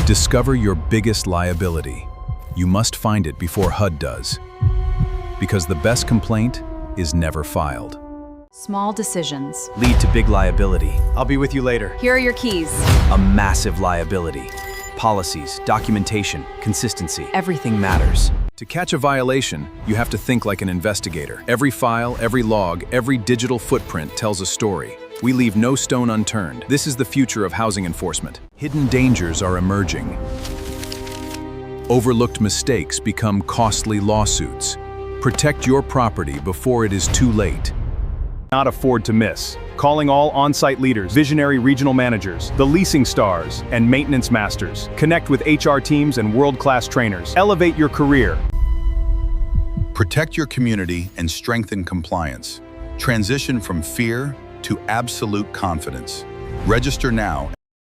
Discover your biggest liability. You must find it before HUD does. Because the best complaint is never filed. Small decisions. Lead to big liability. I'll be with you later. Here are your keys. A massive liability. Policies, documentation, consistency. Everything matters. To catch a violation, you have to think like an investigator. Every file, every log, every digital footprint tells a story. We leave no stone unturned. This is the future of housing enforcement. Hidden dangers are emerging. Overlooked mistakes become costly lawsuits. Protect your property before it is too late. Not afford to miss. Calling all on-site leaders, visionary regional managers, the leasing stars, and maintenance masters. Connect with HR teams and world-class trainers. Elevate your career. Protect your community and strengthen compliance. Transition from fear to absolute confidence. Register now